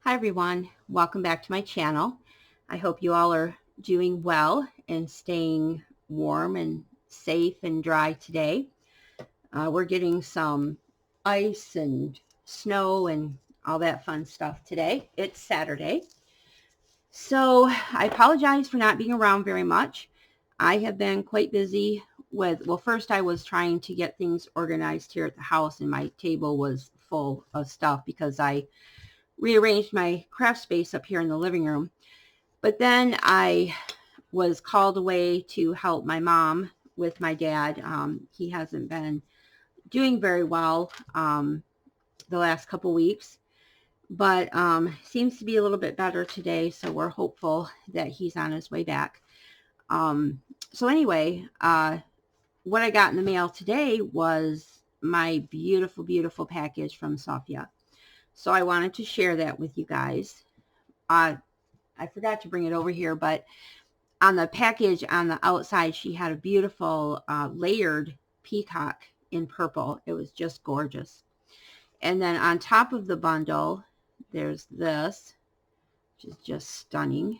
Hi everyone, welcome back to my channel. I hope you all are doing well and staying warm and safe and dry today. We're getting some ice and snow and all that fun stuff today. It's Saturday. So I apologize for not being around very much. I have been quite busy with, well, first I was trying to get things organized here at the house and my table was full of stuff because I rearranged my craft space up here in the living room. But then I was called away to help my mom with my dad. He hasn't been doing very well the last couple weeks, but seems to be a little bit better today. So we're hopeful that he's on his way back. So anyway, what I got in the mail today was my beautiful, beautiful package from Safya. So I wanted to share that with you guys. I forgot to bring it over here, but on the package on the outside, she had a beautiful layered peacock in purple. It was just gorgeous. And then on top of the bundle, there's this, which is just stunning.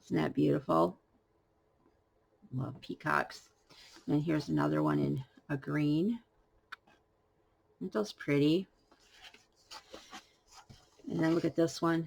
Isn't that beautiful? Love peacocks. And here's another one in a green. Aren't those pretty? And then look at this one.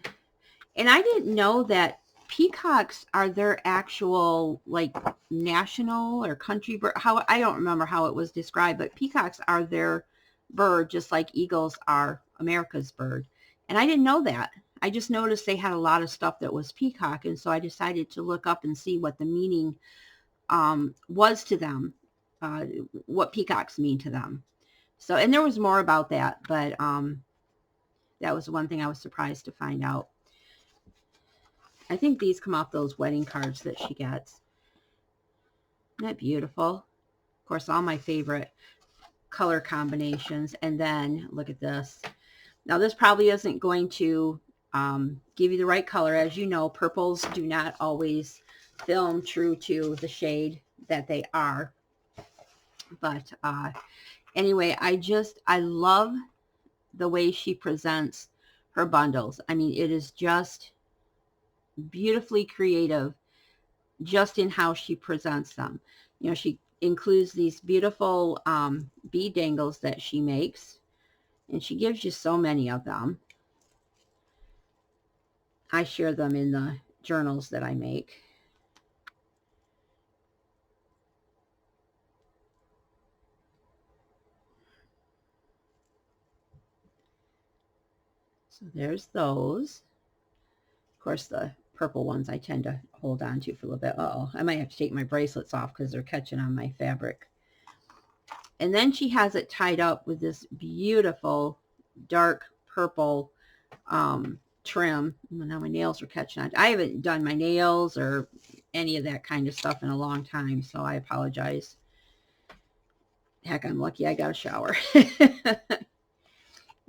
And I didn't know that peacocks are their actual like national or country bird. How, I don't remember how it was described, but peacocks are their bird, just like eagles are America's bird. And I didn't know that. I just noticed they had a lot of stuff that was peacock, and so I decided to look up and see what the meaning was to them, what peacocks mean to them. So, and there was more about that, but that was one thing I was surprised to find out. I think these come off those wedding cards that she gets. Isn't that beautiful? Of course, all my favorite color combinations. And then look at this. Now, this probably isn't going to give you the right color. As you know, purples do not always film true to the shade that they are. But anyway, I love the way she presents her bundles. I mean, it is just beautifully creative just in how she presents them. You know, she includes these beautiful bead dangles that she makes, and she gives you so many of them. I share them in the journals that I make. So there's those. Of course, the purple ones I tend to hold on to for a little bit. Uh-oh, I might have to take my bracelets off because they're catching on my fabric. And then she has it tied up with this beautiful dark purple trim. Now my nails are catching on. I haven't done my nails or any of that kind of stuff in a long time, so I apologize. Heck, I'm lucky I got a shower.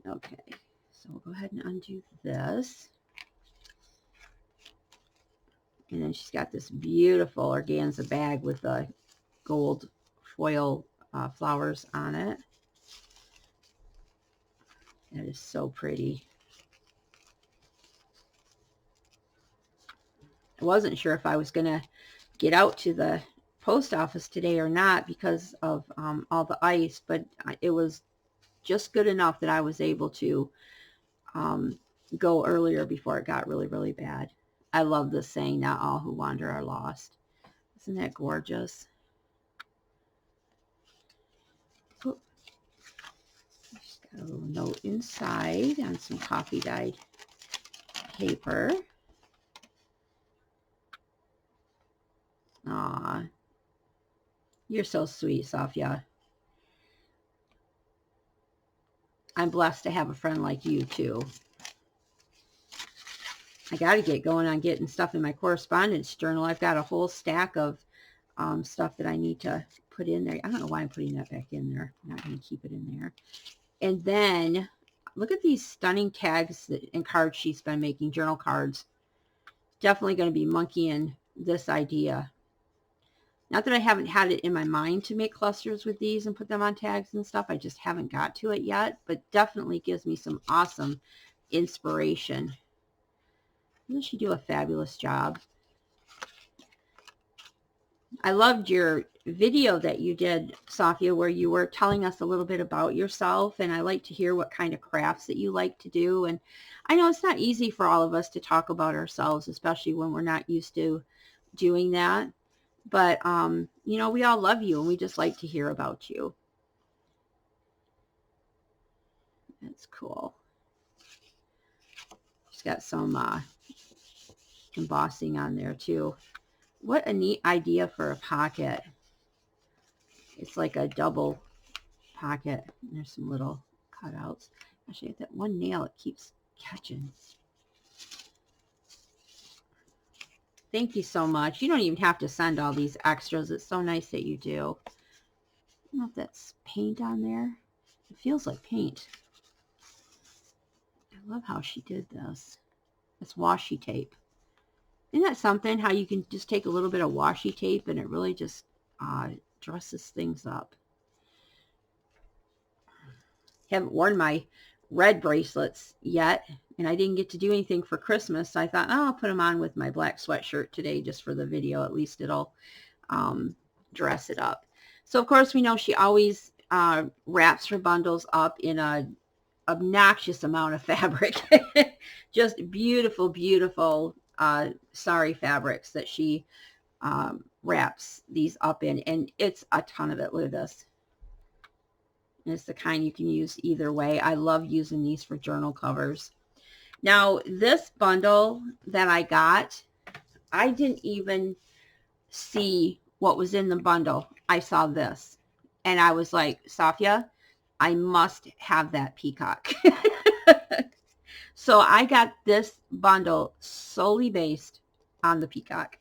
Okay, so we'll go ahead and undo this. And then she's got this beautiful organza bag with the gold foil flowers on it. That is so pretty. I wasn't sure if I was going to get out to the post office today or not because of all the ice, but it was just good enough that I was able to go earlier before it got really, really bad. I love this saying, not all who wander are lost. Isn't that gorgeous? Oh, just got a little note inside on some coffee dyed paper. Aw, you're so sweet, Safya. I'm blessed to have a friend like you, too. I got to get going on getting stuff in my correspondence journal. I've got a whole stack of stuff that I need to put in there. I don't know why I'm putting that back in there. I'm not going to keep it in there. And then look at these stunning tags and cards she's been making, journal cards. Definitely going to be monkeying this idea. Not that I haven't had it in my mind to make clusters with these and put them on tags and stuff. I just haven't got to it yet, but definitely gives me some awesome inspiration. Doesn't she do a fabulous job? I loved your video that you did, Safya, where you were telling us a little bit about yourself, and I like to hear what kind of crafts that you like to do. And I know it's not easy for all of us to talk about ourselves, especially when we're not used to doing that. But, you know, we all love you, and we just like to hear about you. That's cool. She's got some embossing on there, too. What a neat idea for a pocket. It's like a double pocket. There's some little cutouts. Actually, that one nail, it keeps catching. Thank you so much. You don't even have to send all these extras. It's so nice that you do. I don't know if that's paint on there. It feels like paint. I love how she did this. It's washi tape. Isn't that something? How you can just take a little bit of washi tape and it really just dresses things up. Haven't worn my red bracelets yet, and I didn't get to do anything for Christmas, so I thought, oh, I'll put them on with my black sweatshirt today just for the video. At least it'll dress it up. So, of course, we know she always wraps her bundles up in a obnoxious amount of fabric. Just beautiful, beautiful sari fabrics that she wraps these up in, and it's a ton of it. Look at this. And it's the kind you can use either way. I love using these for journal covers. Now, this bundle that I got, I didn't even see what was in the bundle. I saw this, and I was like, Safya, I must have that peacock. So I got this bundle solely based on the peacock.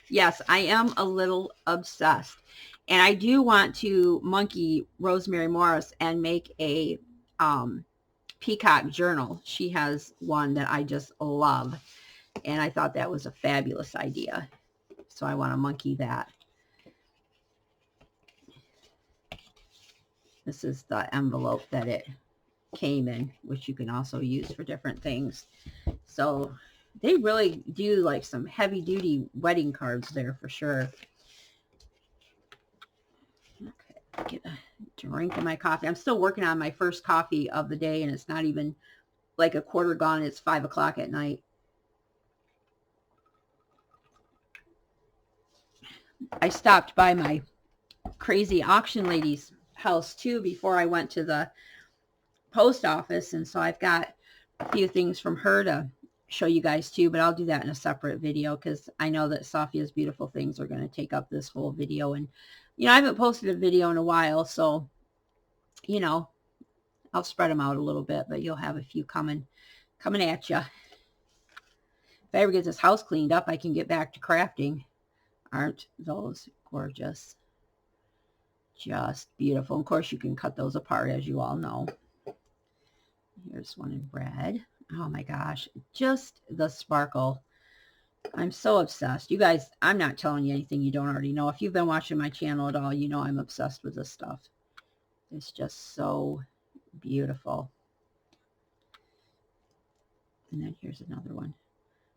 Yes, I am a little obsessed. And I do want to monkey Rosemary Morris and make a peacock journal. She has one that I just love. And I thought that was a fabulous idea. So I want to monkey that. This is the envelope that it came in, which you can also use for different things. So they really do like some heavy duty wedding cards there for sure. Okay, get a drink of my coffee. I'm still working on my first coffee of the day, and it's not even like a quarter gone. It's 5 o'clock at night. I stopped by my crazy auction lady's house too before I went to the post office, and so I've got a few things from her to show you guys too, but I'll do that in a separate video because I know that Safya's beautiful things are going to take up this whole video. And you know, I haven't posted a video in a while, so you know, I'll spread them out a little bit, but you'll have a few coming at you. If I ever get this house cleaned up, I can get back to crafting. Aren't those gorgeous? Just beautiful. Of course, you can cut those apart, as you all know. Here's one in red. Oh my gosh, just the sparkle. I'm so obsessed. You guys, I'm not telling you anything you don't already know. If you've been watching my channel at all, you know I'm obsessed with this stuff. It's just so beautiful. And then here's another one.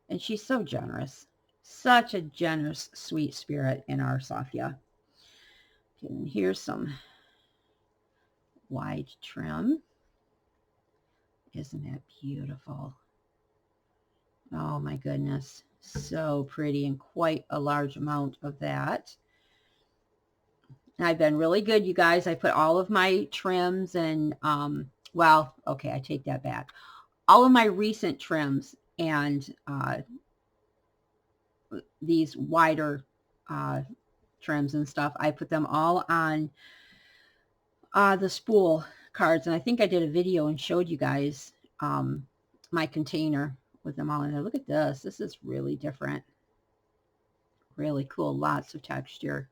And she's so generous. Such a generous, sweet spirit in our Safya. Okay, and here's some wide trim. Isn't that beautiful? Oh my goodness. So pretty, and quite a large amount of that. And I've been really good, you guys. I put all of my trims and, well, okay, I take that back. All of my recent trims and these wider trims and stuff, I put them all on the spool cards. And I think I did a video and showed you guys my container with them all in there. Look at this. This is really different. Really cool. Lots of texture.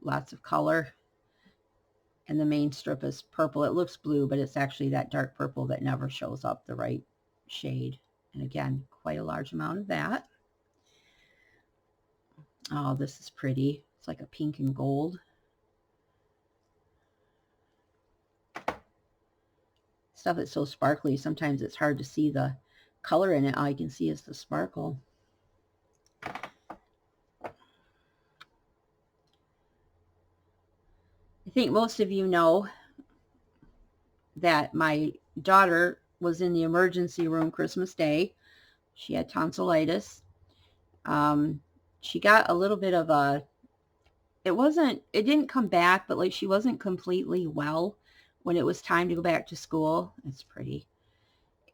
Lots of color. And the main strip is purple. It looks blue, but it's actually that dark purple that never shows up the right shade. And again, quite a large amount of that. Oh, this is pretty. It's like a pink and gold. stuff that's so sparkly, sometimes it's hard to see the color in it. All you can see is the sparkle. I think most of you know that my daughter was in the emergency room Christmas Day. She had tonsillitis. She got a little bit of a, it didn't come back, but like she wasn't completely well when it was time to go back to school. It's pretty.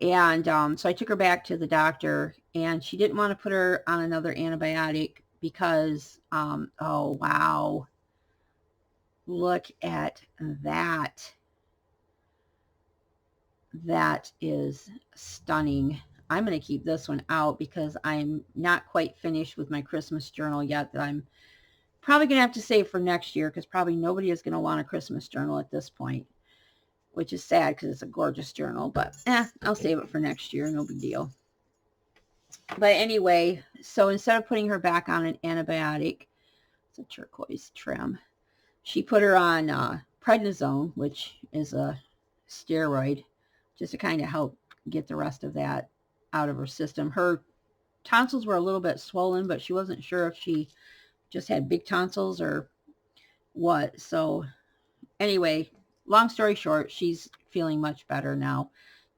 And so I took her back to the doctor, and she didn't want to put her on another antibiotic because, oh, wow. Look at that. That is stunning. I'm going to keep this one out because I'm not quite finished with my Christmas journal yet, that I'm probably going to have to save for next year, because probably nobody is going to want a Christmas journal at this point, which is sad because it's a gorgeous journal, but I'll save it for next year. No big deal. But anyway, so instead of putting her back on an antibiotic, it's a turquoise trim, she put her on prednisone, which is a steroid, just to kind of help get the rest of that out of her system. Her tonsils were a little bit swollen, but she wasn't sure if she just had big tonsils or what. So anyway, long story short, she's feeling much better now,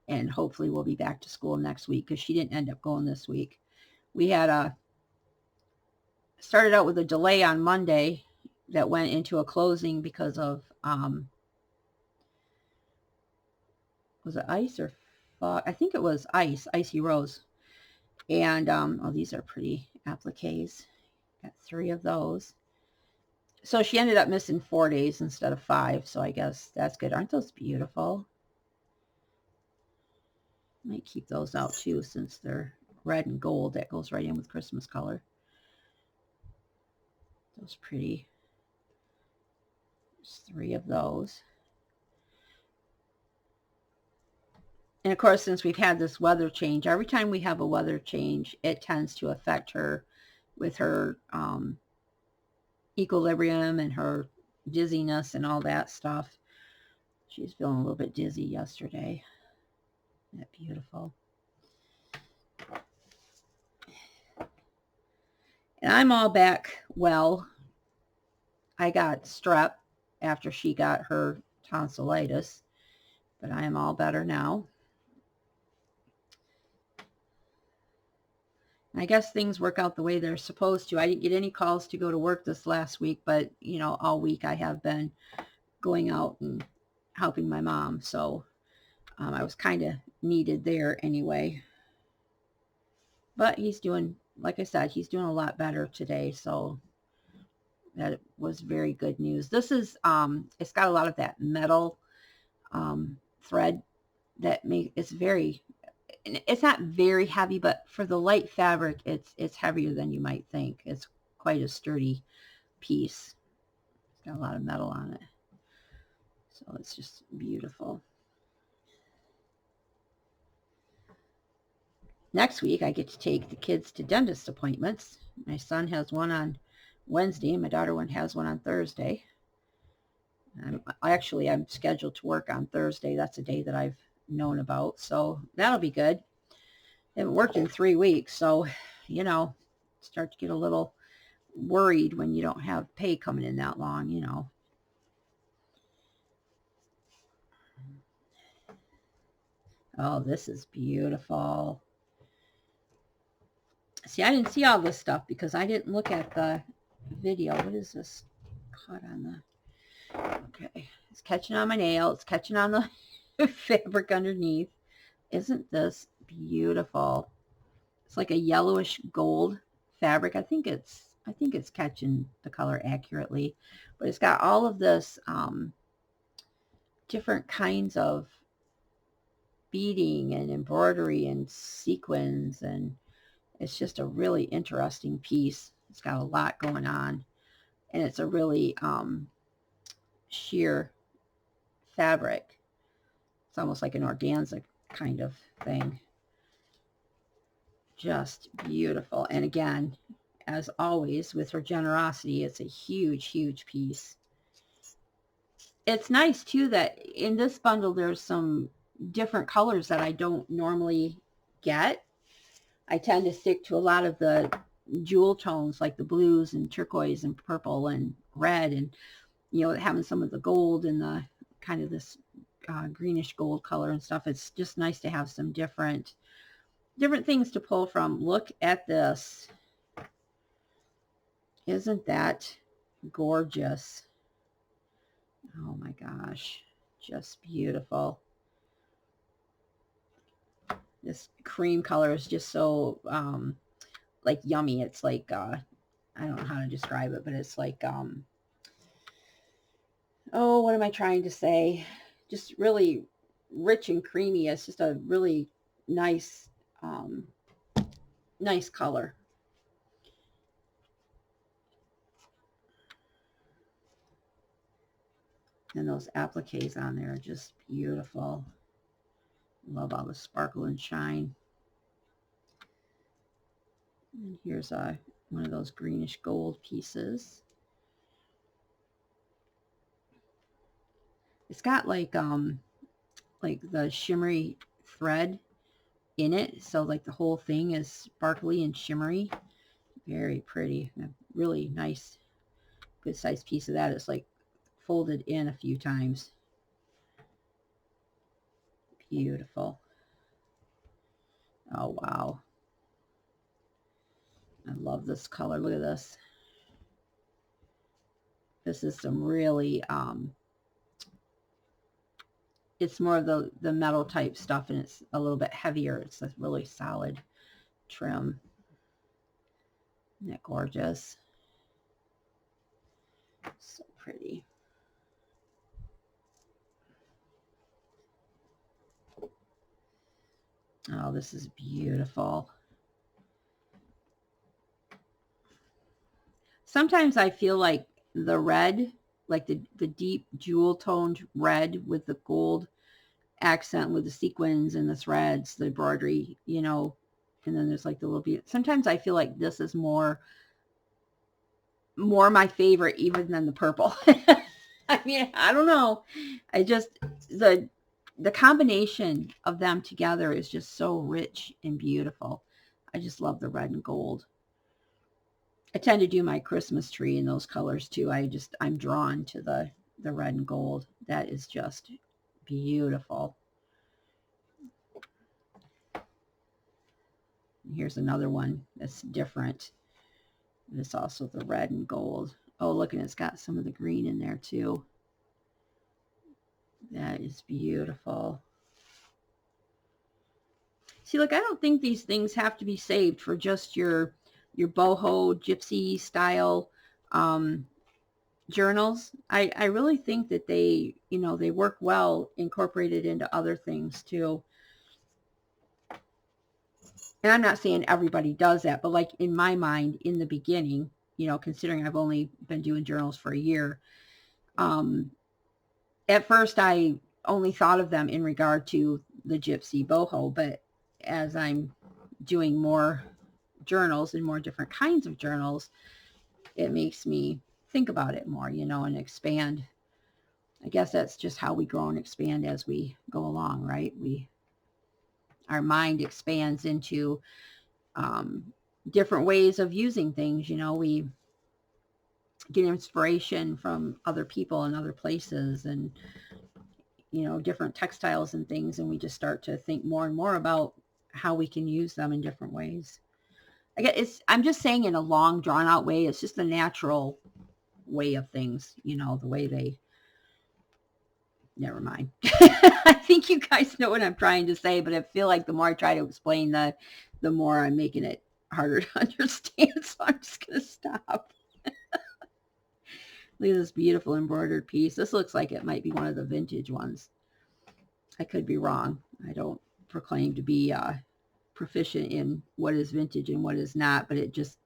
and hopefully we'll be back to school next week, because she didn't end up going this week. We had started out with a delay on Monday that went into a closing because of, was it ice or fog? I think it was ice, icy rose. And, oh, these are pretty appliques. Got 3 of those. So she ended up missing 4 days instead of 5. So I guess that's good. Aren't those beautiful? Might keep those out too, since they're red and gold. That goes right in with Christmas color. Those pretty. There's 3 of those. And of course, since we've had this weather change, every time we have a weather change, it tends to affect her with her equilibrium and her dizziness and all that stuff. She was feeling a little bit dizzy yesterday. Isn't that beautiful? And I'm all back well. I got strep after she got her tonsillitis, but I am all better now. I guess things work out the way they're supposed to. I didn't get any calls to go to work this last week, but, you know, all week I have been going out and helping my mom. So I was kind of needed there anyway. But he's doing, like I said, he's doing a lot better today. So that was very good news. This is, it's got a lot of that metal thread that it's very, it's not very heavy, but for the light fabric, it's heavier than you might think. It's quite a sturdy piece. It's got a lot of metal on it. So it's just beautiful. Next week, I get to take the kids to dentist appointments. My son has one on Wednesday, and my daughter has one on Thursday. I'm scheduled to work on Thursday. That's a day that I've known about, so that'll be good. I haven't worked in 3 weeks, so, you know, start to get a little worried when you don't have pay coming in that long, you know. Oh, this is beautiful. See, I didn't see all this stuff because I didn't look at the video. What is this? Caught on the... Okay. It's catching on my nail. It's catching on the fabric underneath. Isn't this beautiful? It's like a yellowish gold fabric. I think it's catching the color accurately. But it's got all of this different kinds of beading and embroidery and sequins, and it's just a really interesting piece. It's got a lot going on, and it's a really sheer fabric. It's almost like an organza kind of thing. Just beautiful. And again, as always, with her generosity, it's a huge, huge piece. It's nice too that in this bundle there's some different colors that I don't normally get. I tend to stick to a lot of the jewel tones like the blues and turquoise and purple and red, and having some of the gold and the kind of this greenish gold color and stuff. It's just nice to have some different things to pull from. Look at this. Isn't that gorgeous? Oh my gosh, just beautiful. This cream color is just so like yummy. It's like I don't know how to describe it, but it's like oh, what am I trying to say? Just really rich and creamy. It's just a really nice nice color. And those appliques on there are just beautiful. Love all the sparkle and shine. And here's one of those greenish gold pieces. It's got like the shimmery thread in it, so like the whole thing is sparkly and shimmery. Very pretty. A really nice, good sized piece of that is like folded in a few times. Beautiful. Oh wow, I love this color. Look at this. This is some really it's more of the metal type stuff, and it's a little bit heavier. It's a really solid trim. Isn't that gorgeous? So pretty. Oh, this is beautiful. Sometimes I feel like the red, like the deep jewel toned red with the gold accent with the sequins and the threads, the embroidery, and then there's like the little bit. Sometimes I feel like this is more my favorite even than the purple. I mean, I don't know. I just, the combination of them together is just so rich and beautiful. I just love the red and gold. I tend to do my Christmas tree in those colors too. I'm drawn to the red and gold. That is just beautiful. Here's another one that's different. It's also the red and gold. Oh, look, and it's got some of the green in there too. That is beautiful. See, look, I don't think these things have to be saved for just your boho gypsy style journals. I really think that they work well incorporated into other things too. And I'm not saying everybody does that, but like in my mind in the beginning, considering I've only been doing journals for a year, at first I only thought of them in regard to the gypsy boho, but as I'm doing more journals and more different kinds of journals, it makes me think about it more, and expand. I guess that's just how we grow and expand as we go along, right? Our mind expands into different ways of using things. We get inspiration from other people and other places, and different textiles and things, and we just start to think more and more about how we can use them in different ways. I guess I'm just saying in a long, drawn out way. It's just a natural way of things, the way they. Never mind. I think you guys know what I'm trying to say, but I feel like the more I try to explain, the more I'm making it harder to understand. So I'm just going to stop. Look at this beautiful embroidered piece. This looks like it might be one of the vintage ones. I could be wrong. I don't proclaim to be proficient in what is vintage and what is not, but it just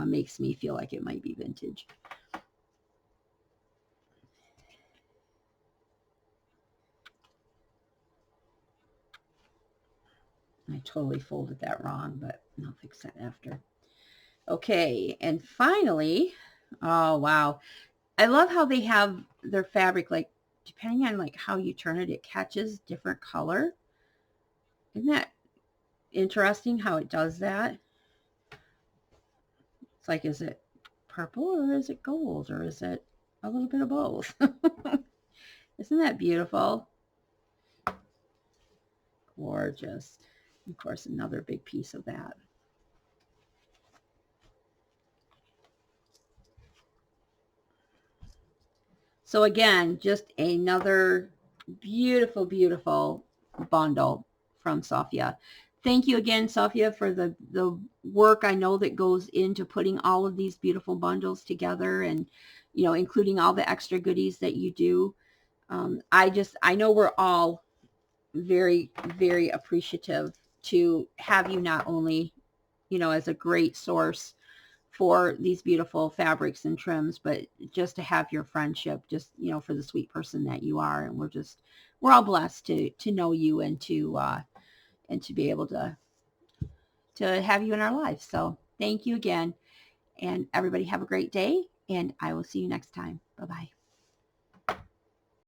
makes me feel like it might be vintage. I totally folded that wrong, but I'll fix that after. Okay, and finally, oh wow. I love how they have their fabric like depending on like how you turn it, it catches different color. Isn't that interesting how it does that? It's like, is it purple or is it gold or is it a little bit of both? Isn't that beautiful? Gorgeous. Of course, another big piece of that. So again, just another beautiful, beautiful bundle from Safya. Thank you again, Safya, for the work I know that goes into putting all of these beautiful bundles together, and, you know, including all the extra goodies that you do. I know we're all very, very appreciative to have you not only, you know, as a great source for these beautiful fabrics and trims, but just to have your friendship, just, you know, for the sweet person that you are. And we're all blessed to know you and to be able to have you in our lives. So thank you again, and everybody have a great day, and I will see you next time. Bye-bye.